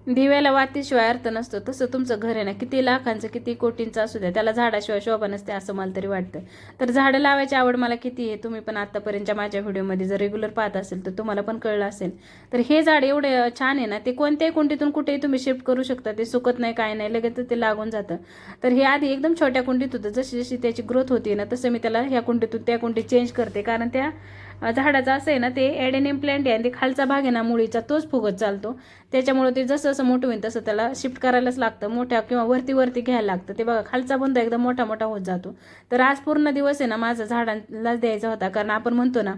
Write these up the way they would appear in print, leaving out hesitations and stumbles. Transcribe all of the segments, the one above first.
दिव्याला वातीशिवाय अर्थ नसतो, तसं तुमचं घर आहे ना, किती लाखांचं किती कोटींचं असू द्या, त्याला झाडाशिवाय शोभा नसते असं मला तरी वाटतं. तर झाडं लावायची आवड मला किती आहे, तुम्ही पण आत्तापर्यंतच्या माझ्या व्हिडिओमध्ये जर रेग्युलर पाहत असेल तर तुम्हाला पण कळलं असेल. तर हे झाड एवढे छान आहे ना, ते कोणत्याही कुंडीतून कुठेही तुम्ही शिफ्ट करू शकता, ते सुकत नाही काय नाही, लगेच ते लागून जातं. तर हे आधी एकदम छोट्या कुंडीत होतं, जशी जशी त्याची ग्रोथ होती ना तसं मी त्याला ह्या कुंडीतून त्या कुंडीत चेंज करते, कारण त्या झाडाचं असं आहे ना, ते ॲडेनियम प्लांट आहे आणि ते खालचा भाग आहे ना मुळीचा, तोच फुगत चालतो. त्याच्यामुळे ते जसं जसं मोठं होईल तसं त्याला शिफ्ट करायलाच लागतं, मोठ्या किंवा वरती वरती घ्यायला लागतं. ते बघा खालचा बुंदा एकदम मोठा मोठा होत जातो. तर आज पूर्ण दिवस आहे ना माझा झाडांनाच द्यायचा होता, कारण आपण म्हणतो ना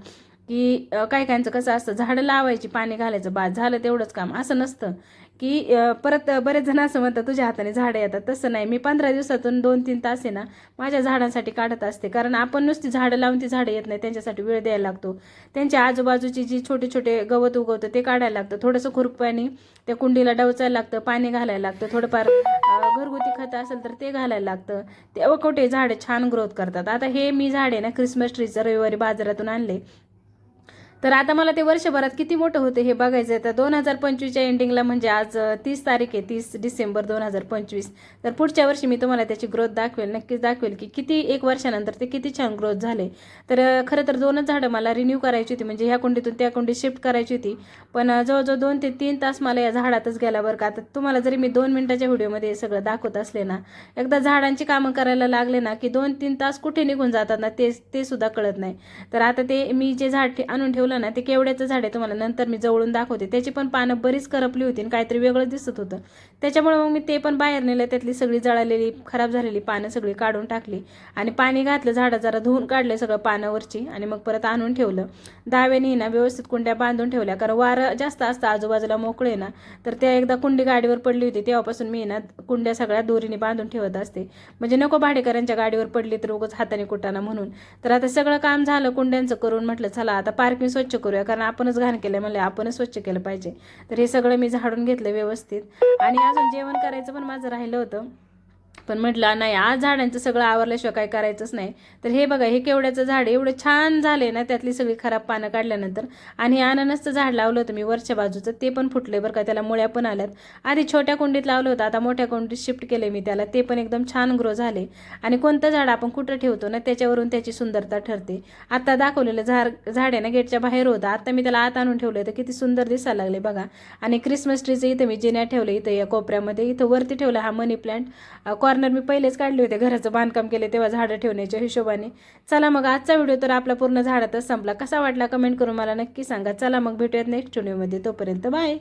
की काही काहींचं कसं असतं, झाडं लावायची पाणी घालायचं बाद झालं तेवढंच काम, असं नसतं. की परत बरेच जण असं म्हणतात तुझ्या हाताने झाडं येतात, तसं नाही. मी 15 दिवसातून 2-3 तास आहे ना माझ्या झाडांसाठी काढत असते, कारण आपण नुसती झाडं लावून ती झाडं येत नाही, त्यांच्यासाठी वेळ द्यायला लागतो. त्यांच्या आजूबाजूची जी छोटे छोटे गवत उगवतं ते काढायला लागतं, थोडंसं खुरपाणी त्या कुंडीला डवचायला लागतं, पाणी घालायला लागतं, थोडंफार घरगुती खत असेल तर ते घालायला लागतं. तेव्हा कुठे झाडे छान ग्रोथ करतात. आता हे मी झाड आहे ना क्रिसमस ट्रीचं रविवारी बाजारातून आणले. तर आता मला ते वर्षभरात किती मोठं होते हे बघायचं आहे. तर 2025च्या एंडिंगला, म्हणजे आज 30 तारीख आहे, 30 डिसेंबर 2025. तर पुढच्या वर्षी मी तुम्हाला त्याची ग्रोथ दाखवेल, नक्कीच दाखवेल की किती एक वर्षानंतर ते किती छान ग्रोथ झाले. तर खरं तर 2च झाडं मला रिन्यू करायची होती, म्हणजे ह्या कुंडीतून त्या कुंडीत शिफ्ट करायची होती. पण जवळजवळ 2 ते 3 तास मला या झाडातच गेला बरं का. आता तुम्हाला जरी मी 2 मिनिटाच्या व्हिडिओमध्ये हे सगळं दाखवत असले ना, एकदा झाडांची कामं करायला लागले ना की 2-3 तास कुठे निघून जातात ना ते सुद्धा कळत नाही. तर आता ते मी जे झाड आणून ठेवलं ना, ते केवड्याचं झाड आहे, तुम्हाला नंतर मी जवळून दाखवते. त्याची पण पानं बरीच करपली होती आणि काहीतरी वेगळं दिसत होतं. त्याच्यामुळे मग मी ते पण बाहेर नेलं, त्यातली सगळी जळालेली खराब झालेली पानं सगळी काढून टाकली आणि पाणी घातलं, झाडं जरा धुवून काढले सगळं पानावरची आणि मग परत आणून ठेवलं. दाव्याने ना व्यवस्थित कुंड्या बांधून ठेवल्या, कारण वारं जास्त असतं आजूबाजूला मोकळे ना. तर त्या एकदा कुंडी गाडीवर पडली होती, तेव्हापासून मी ना कुंड्या सगळ्या दोरीने बांधून ठेवत असते, म्हणजे नको भाडेकरांच्या गाडीवर पडली तर उगाच हाताने कुटाना म्हणून. तर आता सगळं काम झालं कुंड्यांचं करून, म्हटलं चला आता पार्किंग स्वच्छ करूया, कारण आपणच घाण केलं, म्हणलं आपणच स्वच्छ केलं पाहिजे. तर हे सगळं मी झाडून घेतलं व्यवस्थित आणि अजून जेवण करायचं पण माझं राहिलं होतं. पण म्हटलं नाही, आज झाडांचं सगळं आवरल्याशिवाय काय करायचंच नाही. तर हे बघा, हे केवड्याचं झाड एवढं छान झाले ना, त्यातली सगळी खराब पानं काढल्यानंतर. आणि हे अननसचं झाड लावलं होतं मी वरच्या बाजूचं, ते पण फुटले बरं का, त्याला मुळ्या पण आल्यात. आधी छोट्या कुंडीत लावलं होतं, आता मोठ्या कुंडीत शिफ्ट केले मी त्याला, ते पण एकदम छान ग्रो झाले. आणि कोणतं झाड आपण कुठं ठेवतो ना त्याच्यावरून त्याची सुंदरता ठरते. आता दाखवलेलं झाड आहे ना गेटच्या बाहेर होतं, आता मी त्याला आत आणून ठेवलं तर किती सुंदर दिसायला लागले बघा. आणि क्रिसमस ट्रीचं इथं मी जिन्यात ठेवलं, इथं या कोपऱ्यामध्ये, इथं वरती ठेवलं हा मनी प्लांट. कॉर्नर मी पहिलेच काढले होते, घराचं बांधकाम केले तेव्हा झाडं ठेवण्याच्या हिशोबाने. चला मग आजचा व्हिडिओ तर आपला पूर्ण झाडातच संपला. कसा वाटला कमेंट करून मला नक्की सांगा. चला मग भेटूयात नेक्स्ट व्हिडिओमध्ये, तोपर्यंत बाय.